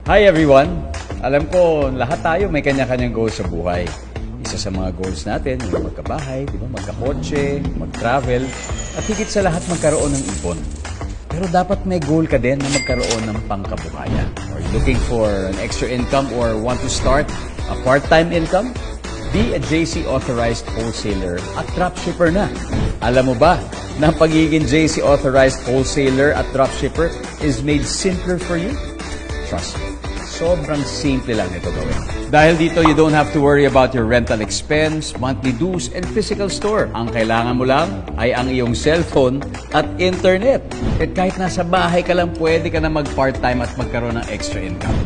Hi everyone! Alam ko, lahat tayo may kanya-kanyang goals sa buhay. Isa sa mga goals natin, yung magkabahay, di ba? Magkakotse, mag-travel, at higit sa lahat magkaroon ng ipon. Pero dapat may goal ka din na magkaroon ng pangkabuhayan. Or looking for an extra income or want to start a part-time income? Be a JC authorized wholesaler at dropshipper na. Alam mo ba na pagiging JC authorized wholesaler at dropshipper is made simpler for you? Trust me, sobrang simple lang ito gawin. Dahil dito, you don't have to worry about your rental expense, monthly dues, and physical store. Ang kailangan mo lang ay ang iyong cellphone at internet. At kahit nasa bahay ka lang, pwede ka na mag-part-time at magkaroon ng extra income.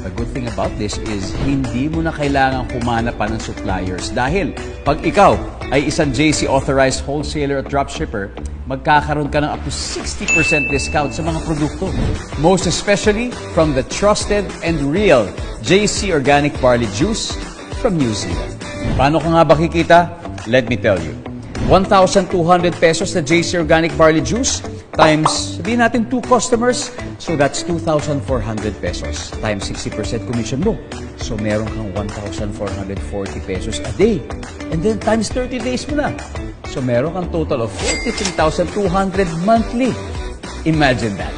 The good thing about this is hindi mo na kailangan humanap pa ng suppliers dahil pag ikaw ay isang JC authorized wholesaler at dropshipper, magkakaroon ka ng up to 60% discount sa mga produkto. Most especially from the trusted and real JC Organic Barley Juice from New Zealand. Paano ka nga ba kikita? Let me tell you. 1,200 pesos na JC Organic Barley Juice times, sabihin natin 2 customers, so that's 2,400 pesos times 60% commission mo. So meron kang 1,440 pesos a day. And then times 30 days mo na. So meron kang total of 43,200 monthly. Imagine that.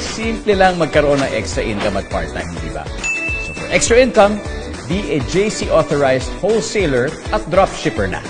Simple lang magkaroon ng extra income at part-time, di ba? So for extra income, be a JC authorized wholesaler at dropshipper na.